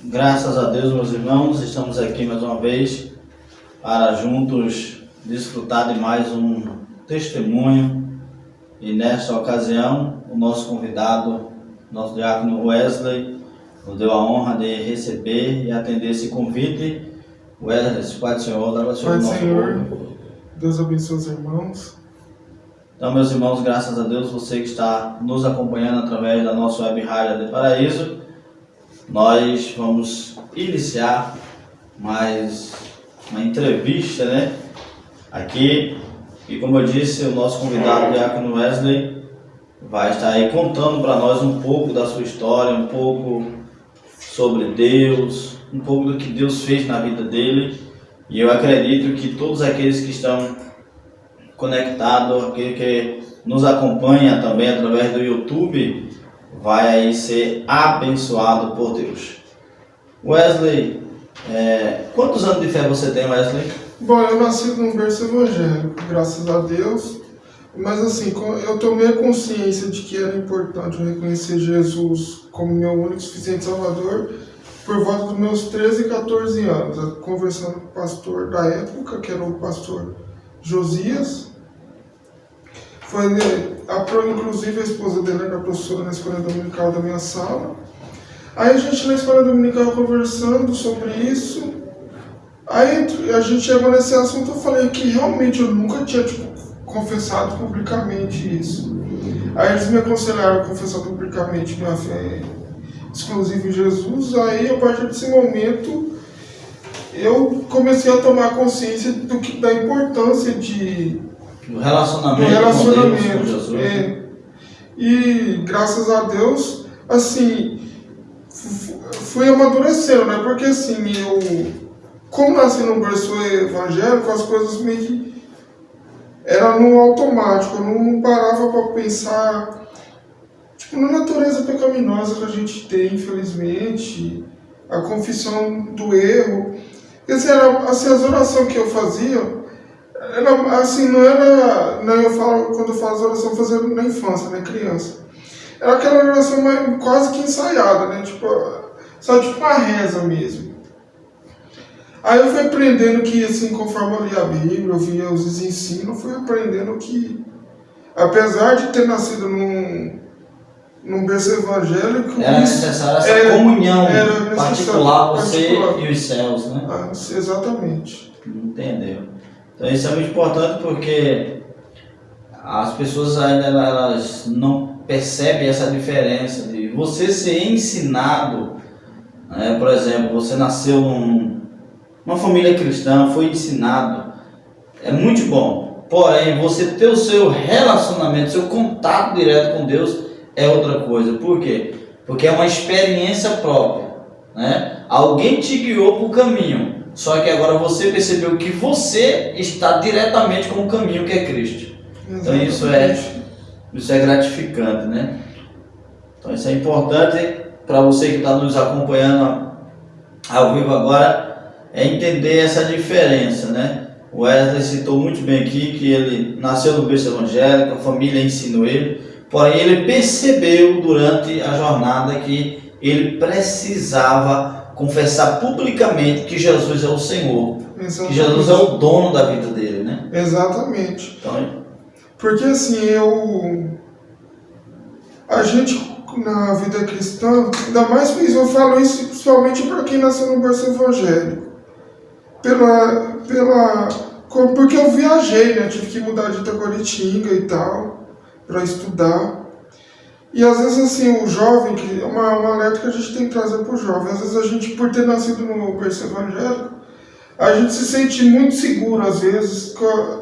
Graças a Deus, meus irmãos, estamos aqui mais uma vez para juntos desfrutar de mais um testemunho. E nesta ocasião, o nosso convidado, nosso diácono Wesley, nos deu a honra de receber e atender esse convite. Wesley, Pai do Senhor, dá para o Senhor. Pai do Senhor, Deus abençoe os irmãos. Então, meus irmãos, graças a Deus, você que está nos acompanhando através da nossa web rádio de Paraíso, nós vamos iniciar mais uma entrevista, aqui. E como eu disse, o nosso convidado, o diácono Wesley, vai estar aí contando para nós um pouco da sua história, um pouco sobre Deus, um pouco do que Deus fez na vida dele. E eu acredito que todos aqueles que estão conectados, aquele que nos acompanha também através do YouTube, vai aí ser abençoado por Deus. Wesley, quantos anos de fé você tem, Wesley? Bom, eu nasci num berço evangélico, graças a Deus. Mas assim, eu tomei a consciência de que era importante eu reconhecer Jesus como meu único e suficiente Salvador por volta dos meus 13 e 14 anos, conversando com o pastor da época, que era o pastor Josias. Foi, inclusive, a esposa dele era professora na escola dominical da minha sala. Aí a gente na escola dominical conversando sobre isso. Aí a gente chegou nesse assunto, eu falei que realmente eu nunca tinha confessado publicamente isso. Aí eles me aconselharam a confessar publicamente minha fé exclusiva em Jesus. Aí, a partir desse momento, eu comecei a tomar consciência da importância do relacionamento com Jesus. E graças a Deus, assim, fui amadurecendo, porque assim, como nasci num berço evangélico, as coisas meio que eram no automático, eu não parava para pensar, na natureza pecaminosa que a gente tem, infelizmente, a confissão do erro. Assim, as orações que eu fazia, quando eu falo oração, eu fazia na infância, criança. Era aquela oração quase que ensaiada, só uma reza mesmo. Aí eu fui aprendendo que, assim, conforme eu lia a Bíblia, eu via os ensinos, fui aprendendo que, apesar de ter nascido num berço evangélico, era necessária essa comunhão particular, você e os céus, Exatamente. Entendeu? Então isso é muito importante porque as pessoas ainda elas não percebem essa diferença de você ser ensinado, por exemplo, você nasceu numa família cristã, foi ensinado, é muito bom, porém você ter o seu relacionamento, seu contato direto com Deus é outra coisa. Por quê? Porque é uma experiência própria, Alguém te guiou para o caminho, só que agora você percebeu que você está diretamente com o caminho que é Cristo. Então isso é gratificante, Então isso é importante para você que está nos acompanhando ao vivo agora, entender essa diferença, O Wesley citou muito bem aqui que ele nasceu no berço evangélico, a família ensinou ele, porém ele percebeu durante a jornada que ele precisava confessar publicamente que Jesus é o Senhor, que Jesus é o dono da vida dele, Exatamente. Então, porque assim, a gente na vida cristã, ainda mais eu falo isso principalmente para quem nasceu no berço evangélico, porque eu viajei, tive que mudar de Itaguaritinga e tal, para estudar. E às vezes assim, o jovem, que é uma alerta que a gente tem que trazer para o jovem, às vezes a gente, por ter nascido no berço evangélico, a gente se sente muito seguro, às vezes, com a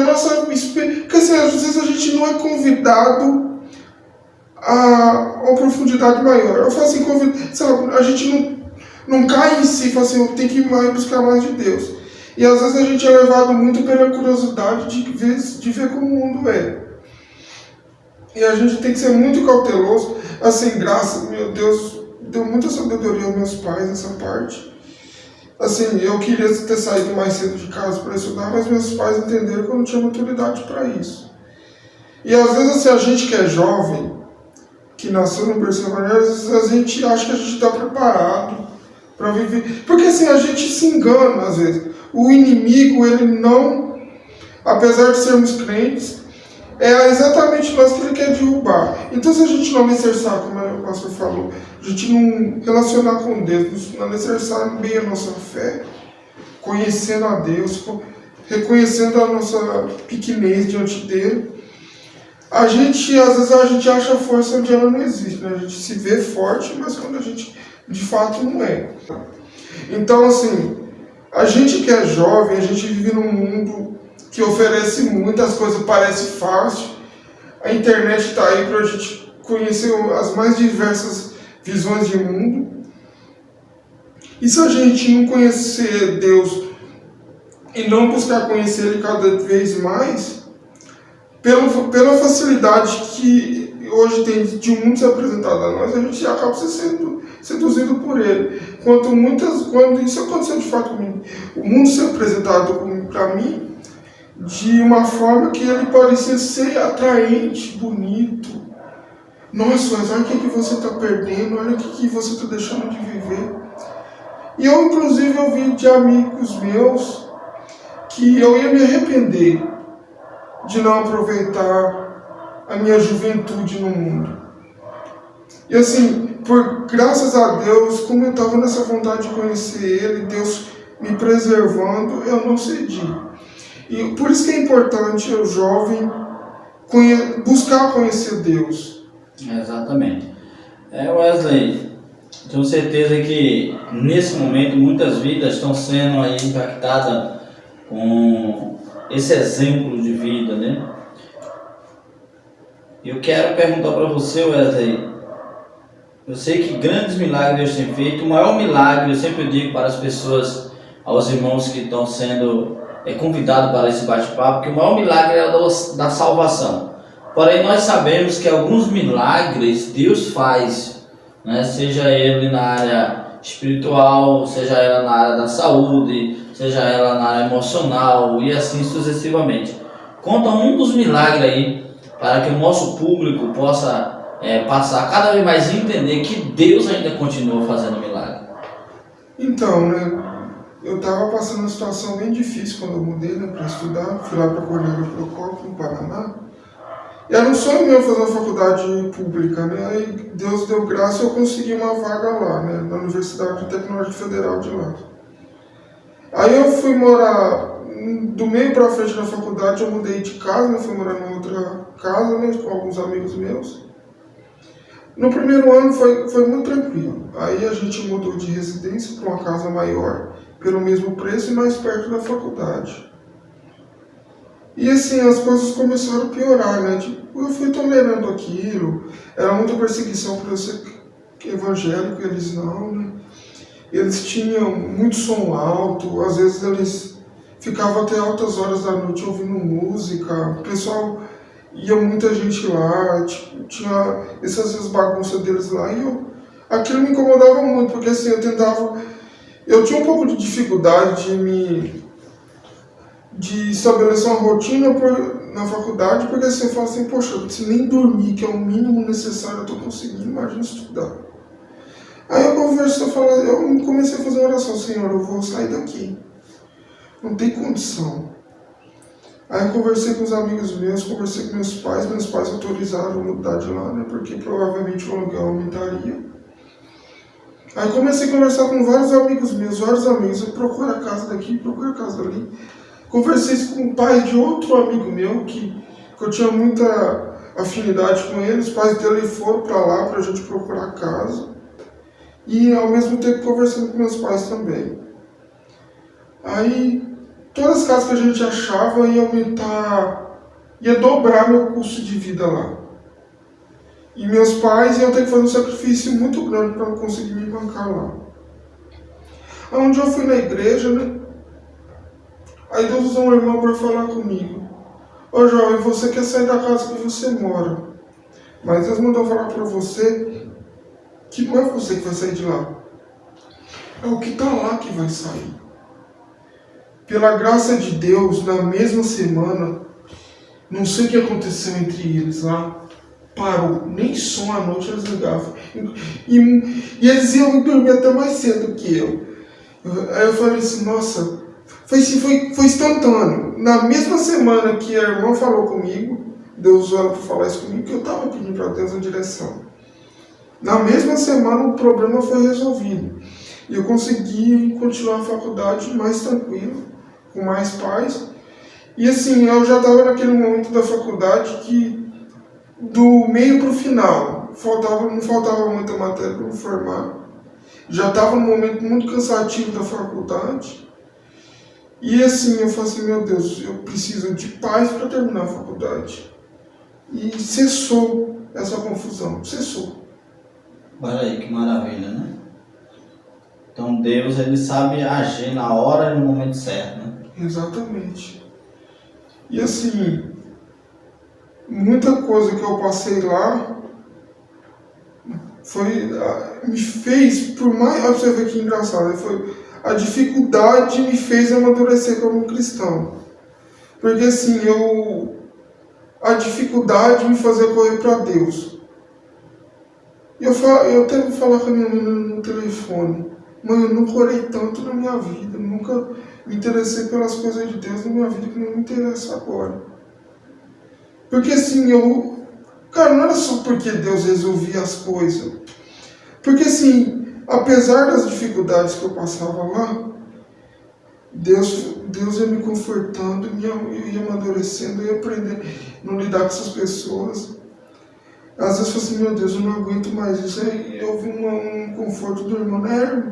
nossa... Porque assim, às vezes a gente não é convidado a uma profundidade maior. Eu falo assim, a gente não cai em si, fala assim, eu tenho que ir mais buscar mais de Deus. E às vezes a gente é levado muito pela curiosidade de ver como o mundo é. E a gente tem que ser muito cauteloso. Assim, graças, meu Deus, deu muita sabedoria aos meus pais nessa parte. Assim, eu queria ter saído mais cedo de casa para estudar, mas meus pais entenderam que eu não tinha maturidade para isso. E às vezes, assim, a gente que é jovem, que nasceu no berço evangélico, às vezes a gente acha que a gente está preparado para viver. Porque assim, a gente se engana às vezes. O inimigo, ele não, apesar de sermos crentes, é exatamente nós que ele quer derrubar. Então, se a gente não alicerçar, como o pastor falou, a gente não relacionar com Deus, não alicerçar bem a nossa fé, conhecendo a Deus, reconhecendo a nossa pequenez diante dele, às vezes a gente acha força onde ela não existe, né? A gente se vê forte, mas quando a gente de fato não é. Então, assim, a gente que é jovem, a gente vive num mundo que oferece muitas coisas, parece fácil. A internet está aí para a gente conhecer as mais diversas visões de mundo. E se a gente não conhecer Deus e não buscar conhecer Ele cada vez mais, pela facilidade que hoje tem de o mundo ser apresentado a nós, a gente acaba sendo seduzido por Ele. Quando isso aconteceu de fato comigo, o mundo ser apresentado para mim de uma forma que ele parecia ser atraente, bonito. Nossa, mas olha o que você está perdendo, olha o que você está deixando de viver. E eu, inclusive, ouvi de amigos meus que eu ia me arrepender de não aproveitar a minha juventude no mundo. E assim, graças a Deus, como eu estava nessa vontade de conhecer Ele, Deus me preservando, eu não cedi. E por isso que é importante o jovem buscar conhecer Deus. Exatamente. Wesley, tenho certeza que nesse momento muitas vidas estão sendo aí impactadas com esse exemplo de vida, né? Eu quero perguntar para você, Wesley, eu sei que grandes milagres Deus tem feito. O maior milagre, eu sempre digo para as pessoas, aos irmãos que estão sendo convidados para esse bate-papo, que o maior milagre é da salvação. Porém, nós sabemos que alguns milagres Deus faz, né? Seja ele na área espiritual, seja ela na área da saúde, seja ela na área emocional e assim sucessivamente. Conta um dos milagres aí, para que o nosso público possa passar cada vez mais a entender que Deus ainda continua fazendo milagre. Então, né, eu estava passando uma situação bem difícil quando eu mudei, né, para estudar. Fui lá para Cornélio Procópio, no Paraná. E era um sonho meu fazer uma faculdade pública, né? Aí Deus deu graça e eu consegui uma vaga lá, né, na Universidade Tecnológica Federal de lá. Aí eu fui morar, do meio para frente da faculdade, eu mudei de casa, né, fui morar numa outra casa, né, com alguns amigos meus. No primeiro ano foi muito tranquilo. Aí a gente mudou de residência para uma casa maior, pelo mesmo preço e mais perto da faculdade. E assim, as coisas começaram a piorar, né? Tipo, eu fui tolerando aquilo, era muita perseguição por eu ser evangélico, eles não, né? Eles tinham muito som alto, às vezes eles ficavam até altas horas da noite ouvindo música, o pessoal ia muita gente lá, tipo, tinha essas bagunças deles lá, e aquilo me incomodava muito, porque assim, eu tinha um pouco de dificuldade de estabelecer uma rotina na faculdade, porque assim, eu falo assim, poxa, se nem dormir, que é o mínimo necessário, eu estou conseguindo, imagina estudar. Aí eu comecei a fazer uma oração, Senhor, eu vou sair daqui, não tem condição. Aí eu conversei com os amigos meus, conversei com meus pais autorizaram a mudar de lá, né, porque provavelmente o aluguel aumentaria. Aí comecei a conversar com vários amigos, eu procuro a casa daqui, procuro a casa dali. Conversei com o pai de outro amigo meu, que eu tinha muita afinidade com ele, os pais dele foram para lá para a gente procurar casa. E ao mesmo tempo conversando com meus pais também. Aí todas as casas que a gente achava ia dobrar meu custo de vida lá. E meus pais iam ter que fazer um sacrifício muito grande para conseguir me bancar lá. Aí um dia eu fui na igreja, né? Aí Deus usou um irmão para falar comigo. Ô jovem, você quer sair da casa que você mora. Mas Deus mandou falar para você que não é você que vai sair de lá. É o que está lá que vai sair. Pela graça de Deus, na mesma semana, não sei o que aconteceu entre eles lá, parou, nem som à noite eles ligavam. E eles iam dormir até mais cedo que eu. Aí eu falei assim, nossa, foi instantâneo. Na mesma semana que a irmã falou comigo, Deus usou ela para falar isso comigo, que eu estava pedindo para Deus a direção. Na mesma semana o problema foi resolvido. E eu consegui continuar a faculdade mais tranquilo, com mais paz. E assim, eu já estava naquele momento da faculdade que, do meio para o final, não faltava muita matéria para me formar. Já estava num momento muito cansativo da faculdade. E assim, eu falei assim, meu Deus, eu preciso de paz para terminar a faculdade. E cessou essa confusão, cessou. Olha aí que maravilha, né? Então Deus, ele sabe agir na hora e no momento certo, né? Exatamente. E assim, muita coisa que eu passei lá me fez, por mais, olha pra você ver que engraçado, a dificuldade me fez amadurecer como cristão. Porque assim, a dificuldade me fazia correr para Deus. E eu até vou falar com a minha mãe no telefone, mãe, eu nunca orei tanto na minha vida, nunca me interessei pelas coisas de Deus na minha vida que não me interessa agora. Porque assim, cara, não era só porque Deus resolvia as coisas. Porque assim, apesar das dificuldades que eu passava lá, Deus ia me confortando, eu ia amadurecendo, eu ia aprendendo a não lidar com essas pessoas. Às vezes eu falei assim, meu Deus, eu não aguento mais isso. Aí eu vi um conforto do irmão, né?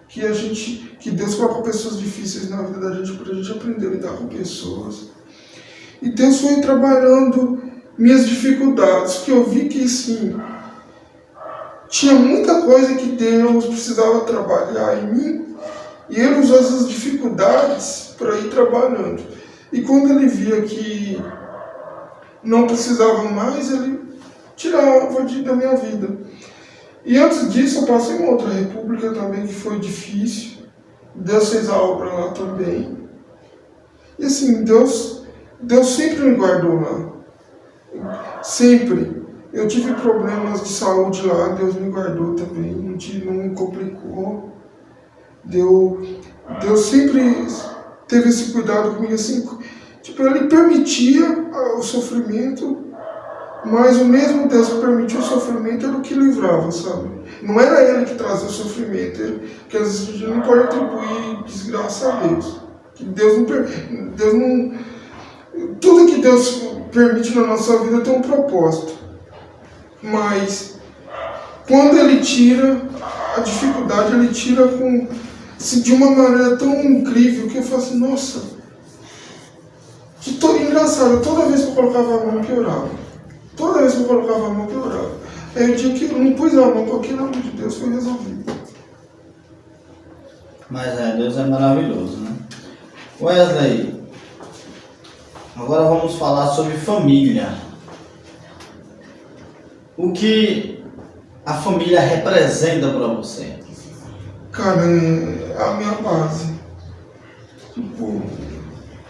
Que Deus coloca pessoas difíceis na vida da gente para a gente aprender a lidar com pessoas. E Deus foi trabalhando minhas dificuldades, que eu vi que sim, tinha muita coisa que Deus precisava trabalhar em mim, e Ele usou essas dificuldades para ir trabalhando. E quando Ele via que não precisava mais, Ele tirava da minha vida. E antes disso eu passei em uma outra república também que foi difícil. Deus fez a obra lá também. E assim, Deus sempre me guardou lá. Sempre. Eu tive problemas de saúde lá, Deus me guardou também, não me complicou. Deus sempre teve esse cuidado comigo, assim, tipo, Ele permitia o sofrimento, mas o mesmo Deus que permitiu o sofrimento era o que livrava, sabe? Não era Ele que trazia o sofrimento, porque às vezes a gente não pode atribuir desgraça a Deus. Que Deus não... Tudo que Deus permite na nossa vida tem um propósito. Mas quando Ele tira a dificuldade, Ele tira de uma maneira tão incrível que eu falo assim, nossa, engraçado, toda vez que eu colocava a mão piorava. Toda vez que eu colocava a mão piorava. Aí o dia que eu não pus a mão, porque o nome de Deus foi resolvido. Mas Deus é maravilhoso, né? Wesley, agora vamos falar sobre família. O que a família representa para você? Cara, é a minha base. Tipo,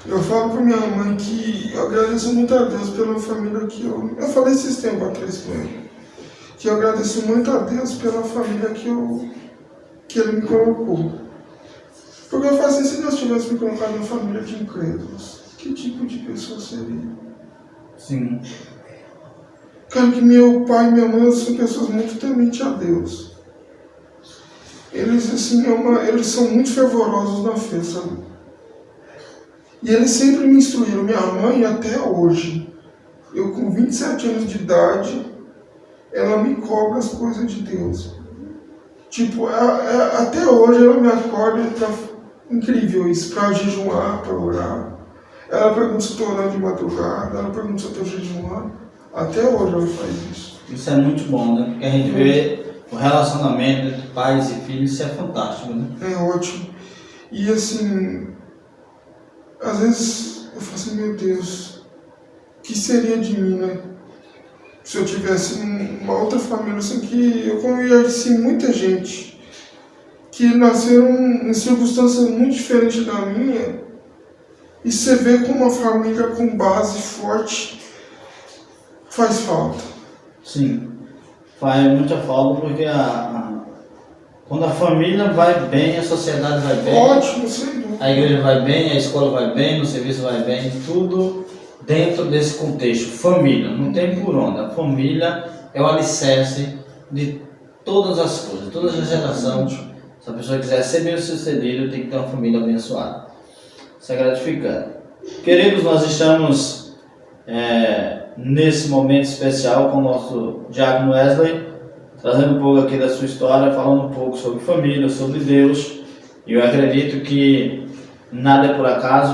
eu falo pra minha mãe que eu agradeço muito a Deus pela família que eu falei esses tempos atrás com ele. Que eu agradeço muito a Deus pela família que Ele me colocou. Porque eu falo assim, se Deus tivesse me colocado na família de incrédulos, que tipo de pessoa seria? Sim. Cara, que meu pai e minha mãe são pessoas muito tementes a Deus. Eles, assim, eles são muito fervorosos na fé, sabe? E eles sempre me instruíram, minha mãe até hoje. Eu com 27 anos de idade, ela me cobra as coisas de Deus. Tipo, até hoje ela me acorda, tá incrível isso, para jejuar, para orar. Ela pergunta se eu estou orando de madrugada, ela pergunta se eu estou jejuando. Até hoje ela faz isso. Isso é muito bom, né? Porque a gente vê o relacionamento entre pais e filhos, isso é fantástico, né? É ótimo. E assim, às vezes eu falo assim, meu Deus, o que seria de mim, né? Se eu tivesse uma outra família, assim, que eu conheci muita gente que nasceram em circunstâncias muito diferentes da minha, e você vê como uma família com base forte faz falta. Sim, faz muita falta porque quando a família vai bem, a sociedade vai bem. Ótimo, sem dúvida. A igreja vai bem, a escola vai bem, o serviço vai bem, tudo dentro desse contexto. Família, não tem por onde. A família é o alicerce de todas as coisas, todas as gerações. Se a pessoa quiser ser bem sucedida, tem que ter uma família abençoada. Isso é gratificante. Queridos, nós estamos nesse momento especial com o nosso diácono Wesley, trazendo um pouco aqui da sua história, falando um pouco sobre família, sobre Deus. E eu acredito que nada é por acaso.